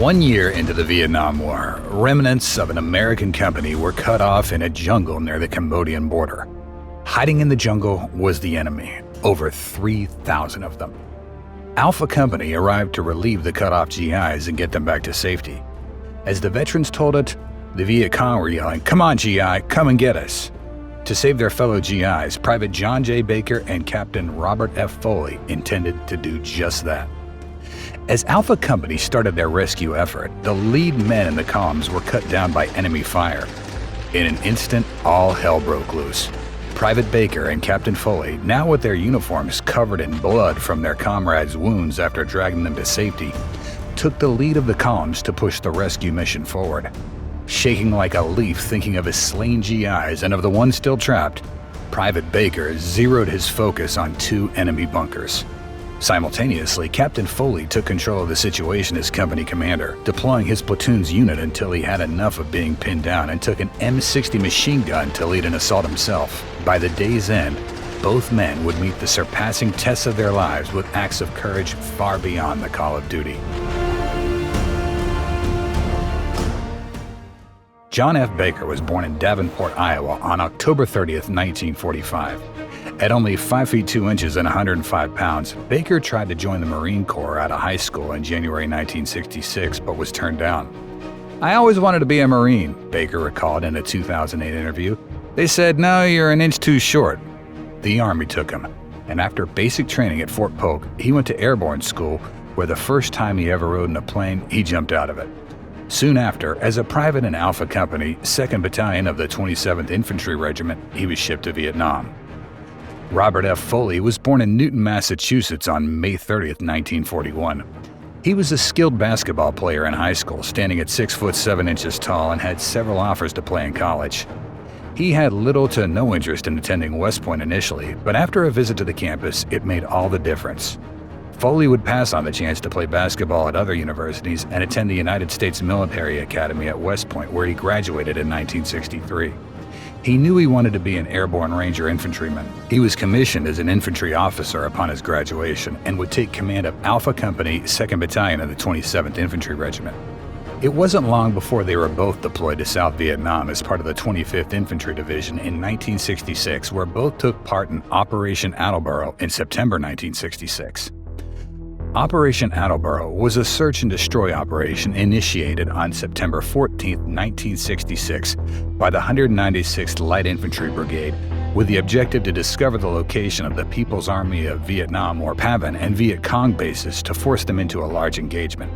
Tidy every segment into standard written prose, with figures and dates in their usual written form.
1 year into the Vietnam War, remnants of an American company were cut off in a jungle near the Cambodian border. Hiding in the jungle was the enemy, over 3,000 of them. Alpha Company arrived to relieve the cut-off G.I.s and get them back to safety. As the veterans told it, the Viet Cong were yelling, "Come on, G.I., come and get us." To save their fellow G.I.s, Private John J. Baker and Captain Robert F. Foley intended to do just that. As Alpha Company started their rescue effort, the lead men in the columns were cut down by enemy fire. In an instant, all hell broke loose. Private Baker and Captain Foley, now with their uniforms covered in blood from their comrades' wounds after dragging them to safety, took the lead of the columns to push the rescue mission forward. Shaking like a leaf thinking of his slain G.I.s and of the one still trapped, Private Baker zeroed his focus on 2 enemy bunkers. Simultaneously, Captain Foley took control of the situation as company commander, deploying his platoon's unit until he had enough of being pinned down and took an M60 machine gun to lead an assault himself. By the day's end, both men would meet the surpassing tests of their lives with acts of courage far beyond the call of duty. John F. Baker was born in Davenport, Iowa on October 30th, 1945. At only 5 feet 2 inches and 105 pounds, Baker tried to join the Marine Corps out of high school in January 1966, but was turned down. "I always wanted to be a Marine," Baker recalled in a 2008 interview. "They said, 'No, you're an inch too short.' The Army took him, and after basic training at Fort Polk, he went to airborne school, where the first time he ever rode in a plane, he jumped out of it. Soon after, as a private in Alpha Company, 2nd Battalion of the 27th Infantry Regiment, he was shipped to Vietnam. Robert F. Foley was born in Newton, Massachusetts on May 30th, 1941. He was a skilled basketball player in high school, standing at 6 foot 7 inches tall and had several offers to play in college. He had little to no interest in attending West Point initially, but after a visit to the campus, it made all the difference. Foley would pass on the chance to play basketball at other universities and attend the United States Military Academy at West Point, where he graduated in 1963. He knew he wanted to be an airborne ranger infantryman. He was commissioned as an infantry officer upon his graduation and would take command of Alpha Company, 2nd Battalion of the 27th Infantry Regiment. It wasn't long before they were both deployed to South Vietnam as part of the 25th Infantry Division in 1966, where both took part in Operation Attleboro in September 1966. Operation Attleboro was a search and destroy operation initiated on September 14, 1966 by the 196th Light Infantry Brigade with the objective to discover the location of the People's Army of Vietnam or PAVN and Viet Cong bases to force them into a large engagement.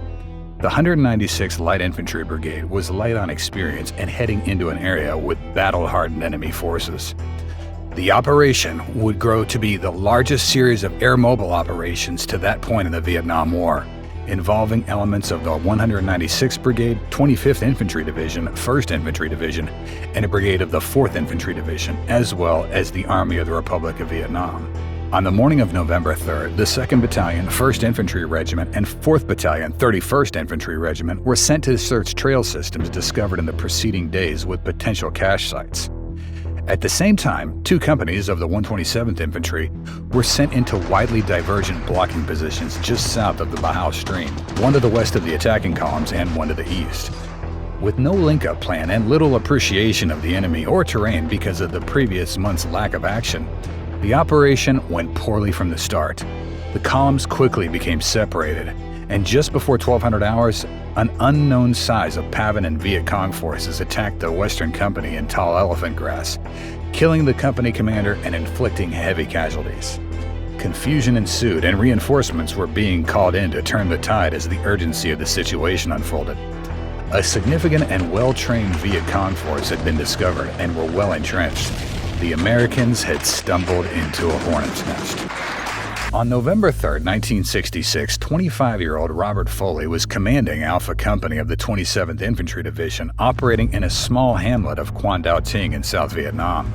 The 196th Light Infantry Brigade was light on experience and heading into an area with battle-hardened enemy forces. The operation would grow to be the largest series of air mobile operations to that point in the Vietnam War, involving elements of the 196th Brigade, 25th Infantry Division, 1st Infantry Division, and a brigade of the 4th Infantry Division, as well as the Army of the Republic of Vietnam. On the morning of November 3rd, the 2nd Battalion, 1st Infantry Regiment, and 4th Battalion, 31st Infantry Regiment were sent to search trail systems discovered in the preceding days with potential cache sites. At the same time, 2 companies of the 127th Infantry were sent into widely divergent blocking positions just south of the Bahau Stream, one to the west of the attacking columns and one to the east. With no link-up plan and little appreciation of the enemy or terrain because of the previous month's lack of action, the operation went poorly from the start. The columns quickly became separated, and just before 1200 hours, an unknown size of PAVN and Viet Cong forces attacked the Western Company in Tall Elephant Grass, killing the company commander and inflicting heavy casualties. Confusion ensued and reinforcements were being called in to turn the tide as the urgency of the situation unfolded. A significant and well-trained Viet Cong force had been discovered and were well entrenched. The Americans had stumbled into a hornet's nest. On November 3, 1966, 25-year-old Robert Foley was commanding Alpha Company of the 27th Infantry Division, operating in a small hamlet of Quan Dao Ting in South Vietnam.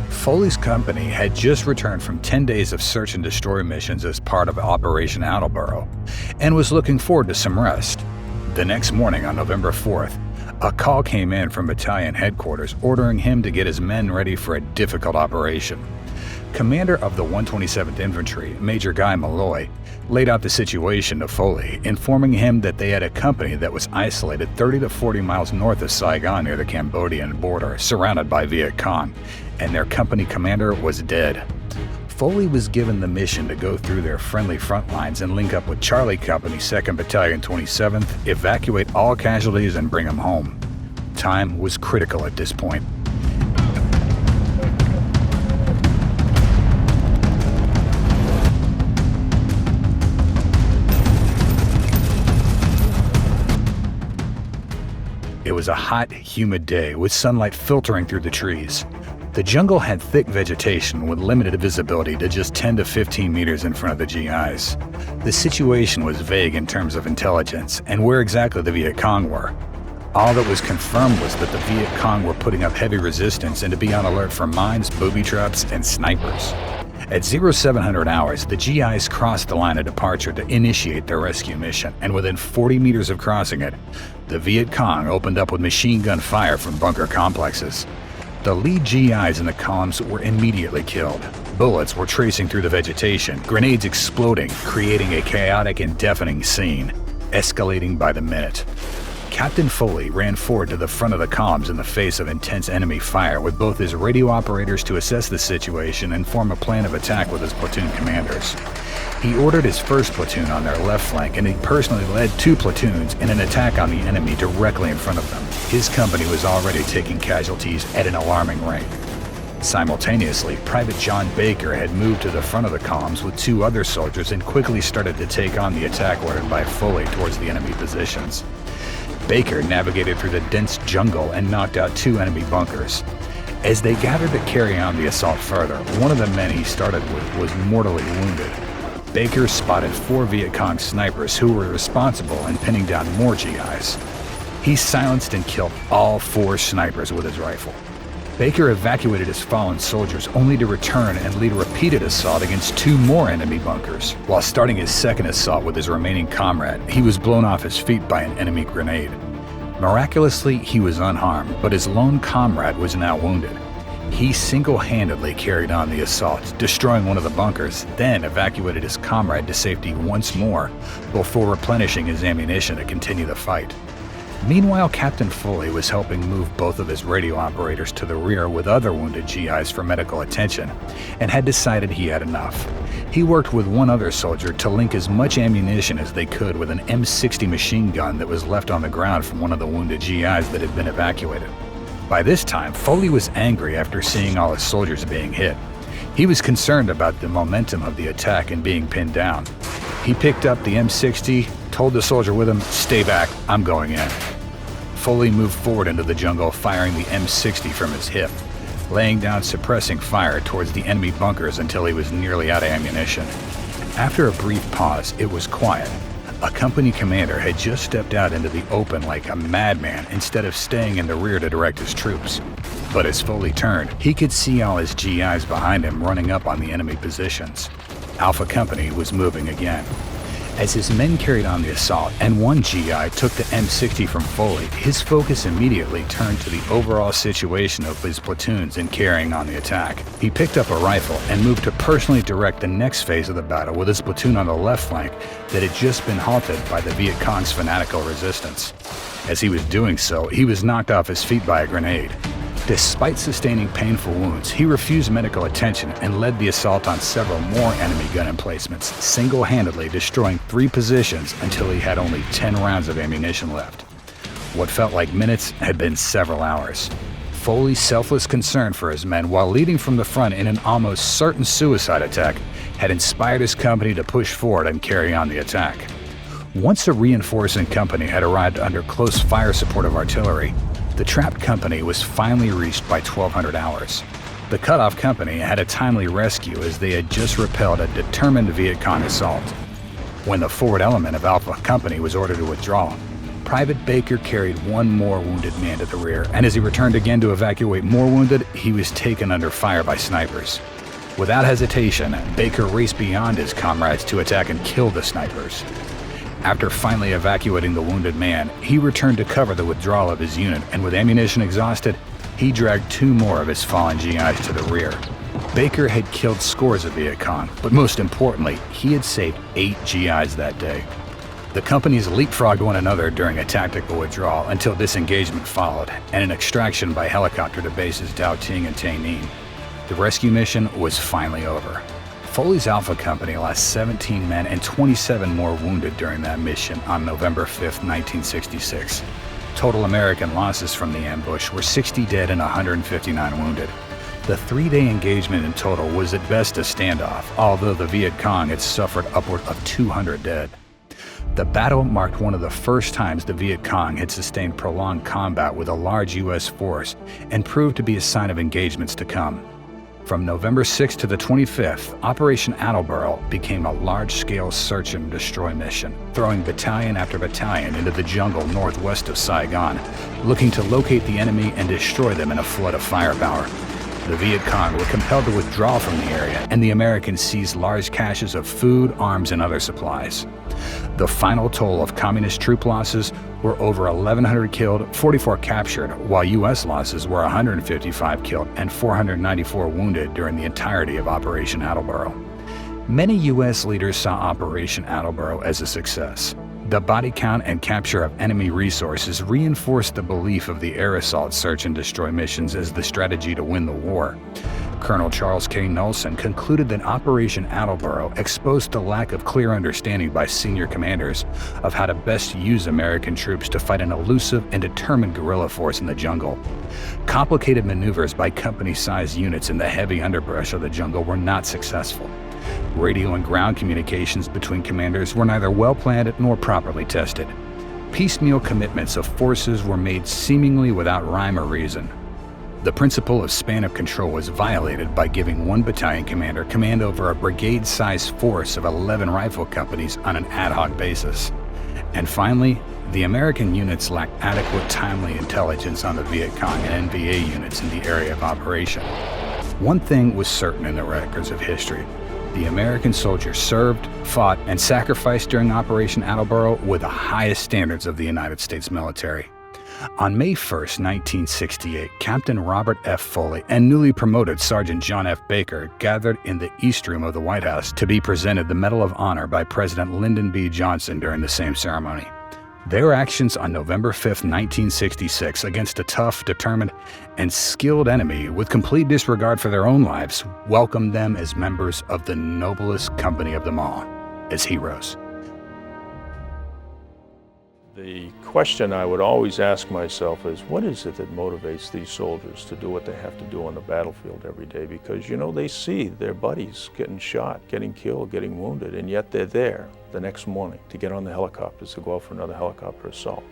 Foley's company had just returned from 10 days of search and destroy missions as part of Operation Attleboro, and was looking forward to some rest. The next morning, on November 4th, a call came in from battalion headquarters ordering him to get his men ready for a difficult operation. Commander of the 127th Infantry, Major Guy Malloy, laid out the situation to Foley, informing him that they had a company that was isolated 30 to 40 miles north of Saigon near the Cambodian border, surrounded by Viet Cong, and their company commander was dead. Foley was given the mission to go through their friendly front lines and link up with Charlie Company, 2nd Battalion, 27th, evacuate all casualties and bring them home. Time was critical at this point. It was a hot, humid day with sunlight filtering through the trees. The jungle had thick vegetation with limited visibility to just 10 to 15 meters in front of the G.I.s. The situation was vague in terms of intelligence and where exactly the Viet Cong were. All that was confirmed was that the Viet Cong were putting up heavy resistance and to be on alert for mines, booby traps, and snipers. At 0700 hours, the G.I.s crossed the line of departure to initiate their rescue mission, and within 40 meters of crossing it, the Viet Cong opened up with machine gun fire from bunker complexes. The lead G.I.s in the columns were immediately killed. Bullets were tracing through the vegetation, grenades exploding, creating a chaotic and deafening scene, escalating by the minute. Captain Foley ran forward to the front of the columns in the face of intense enemy fire with both his radio operators to assess the situation and form a plan of attack with his platoon commanders. He ordered his first platoon on their left flank, and he personally led 2 platoons in an attack on the enemy directly in front of them. His company was already taking casualties at an alarming rate. Simultaneously, Private John Baker had moved to the front of the columns with 2 other soldiers and quickly started to take on the attack ordered by Foley towards the enemy positions. Baker navigated through the dense jungle and knocked out 2 enemy bunkers. As they gathered to carry on the assault further, one of the men he started with was mortally wounded. Baker spotted 4 Viet Cong snipers who were responsible in pinning down more G.I.s. He silenced and killed all 4 snipers with his rifle. Baker evacuated his fallen soldiers only to return and lead a repeated assault against 2 more enemy bunkers. While starting his second assault with his remaining comrade, he was blown off his feet by an enemy grenade. Miraculously, he was unharmed, but his lone comrade was now wounded. He single-handedly carried on the assault, destroying one of the bunkers, then evacuated his comrade to safety once more before replenishing his ammunition to continue the fight. Meanwhile, Captain Foley was helping move both of his radio operators to the rear with other wounded G.I.s for medical attention, and had decided he had enough. He worked with one other soldier to link as much ammunition as they could with an M60 machine gun that was left on the ground from one of the wounded G.I.s that had been evacuated. By this time, Foley was angry after seeing all his soldiers being hit. He was concerned about the momentum of the attack and being pinned down. He picked up the M60, told the soldier with him, "Stay back, I'm going in." Foley moved forward into the jungle, firing the M60 from his hip, laying down suppressing fire towards the enemy bunkers until he was nearly out of ammunition. After a brief pause, it was quiet. A company commander had just stepped out into the open like a madman instead of staying in the rear to direct his troops. But as Foley turned, he could see all his G.I.s behind him running up on the enemy positions. Alpha Company was moving again. As his men carried on the assault and one G.I. took the M60 from Foley, his focus immediately turned to the overall situation of his platoons in carrying on the attack. He picked up a rifle and moved to personally direct the next phase of the battle with his platoon on the left flank that had just been halted by the Viet Cong's fanatical resistance. As he was doing so, he was knocked off his feet by a grenade. Despite sustaining painful wounds, he refused medical attention and led the assault on several more enemy gun emplacements, single-handedly destroying 3 positions until he had only 10 rounds of ammunition left. What felt like minutes had been several hours. Foley's selfless concern for his men while leading from the front in an almost certain suicide attack had inspired his company to push forward and carry on the attack. Once a reinforcing company had arrived under close fire support of artillery, the trapped company was finally reached by 1200 hours. The cut-off company had a timely rescue as they had just repelled a determined Viet Cong assault. When the forward element of Alpha Company was ordered to withdraw, Private Baker carried one more wounded man to the rear, and as he returned again to evacuate more wounded, he was taken under fire by snipers. Without hesitation, Baker raced beyond his comrades to attack and kill the snipers. After finally evacuating the wounded man, he returned to cover the withdrawal of his unit, and with ammunition exhausted, he dragged 2 more of his fallen G.I.s to the rear. Baker had killed scores of Viet Cong, but most importantly, he had saved 8 G.I.s that day. The companies leapfrogged one another during a tactical withdrawal until disengagement followed, and an extraction by helicopter to bases Dao Ting and Tay Ninh. The rescue mission was finally over. Foley's Alpha Company lost 17 men and 27 more wounded during that mission on November 5, 1966. Total American losses from the ambush were 60 dead and 159 wounded. The 3-day engagement in total was at best a standoff, although the Viet Cong had suffered upward of 200 dead. The battle marked one of the first times the Viet Cong had sustained prolonged combat with a large U.S. force and proved to be a sign of engagements to come. From November 6th to the 25th, Operation Attleboro became a large-scale search and destroy mission, throwing battalion after battalion into the jungle northwest of Saigon, looking to locate the enemy and destroy them in a flood of firepower. The Viet Cong were compelled to withdraw from the area, and the Americans seized large caches of food, arms, and other supplies. The final toll of communist troop losses were over 1,100 killed, 44 captured, while U.S. losses were 155 killed and 494 wounded during the entirety of Operation Attleboro. Many U.S. leaders saw Operation Attleboro as a success. The body count and capture of enemy resources reinforced the belief of the air assault search and destroy missions as the strategy to win the war. Colonel Charles K. Nelson concluded that Operation Attleboro exposed the lack of clear understanding by senior commanders of how to best use American troops to fight an elusive and determined guerrilla force in the jungle. Complicated maneuvers by company-sized units in the heavy underbrush of the jungle were not successful. Radio and ground communications between commanders were neither well-planned nor properly tested. Piecemeal commitments of forces were made seemingly without rhyme or reason. The principle of span of control was violated by giving one battalion commander command over a brigade-sized force of 11 rifle companies on an ad hoc basis. And finally, the American units lacked adequate timely intelligence on the Viet Cong and NVA units in the area of operation. One thing was certain in the records of history. The American soldiers served, fought, and sacrificed during Operation Attleboro with the highest standards of the United States military. On May 1, 1968, Captain Robert F. Foley and newly promoted Sergeant John F. Baker gathered in the East Room of the White House to be presented the Medal of Honor by President Lyndon B. Johnson during the same ceremony. Their actions on November 5, 1966, against a tough, determined, and skilled enemy with complete disregard for their own lives, welcomed them as members of the noblest company of them all, as heroes. The question I would always ask myself is, what is it that motivates these soldiers to do what they have to do on the battlefield every day? Because, you know, they see their buddies getting shot, getting killed, getting wounded, and yet they're there the next morning to get on the helicopters to go out for another helicopter assault.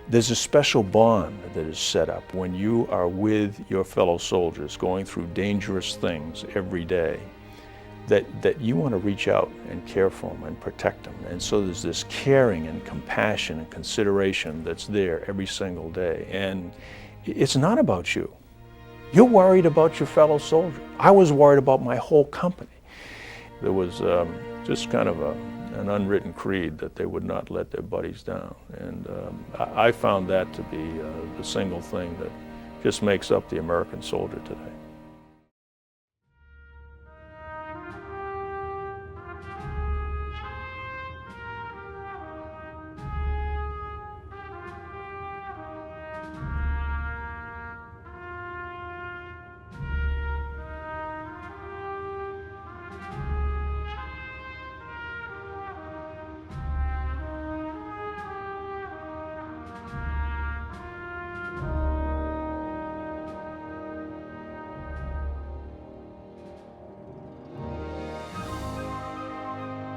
There's a special bond that is set up when you are with your fellow soldiers going through dangerous things every day, that you want to reach out and care for them and protect them. And so there's this caring and compassion and consideration that's there every single day. And it's not about you. You're worried about your fellow soldier. I was worried about my whole company. There was just kind of an unwritten creed that they would not let their buddies down. And I found that to be the single thing that just makes up the American soldier today.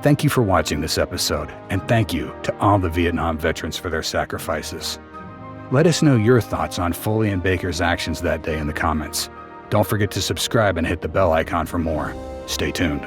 Thank you for watching this episode, and thank you to all the Vietnam veterans for their sacrifices. Let us know your thoughts on Foley and Baker's actions that day in the comments. Don't forget to subscribe and hit the bell icon for more. Stay tuned.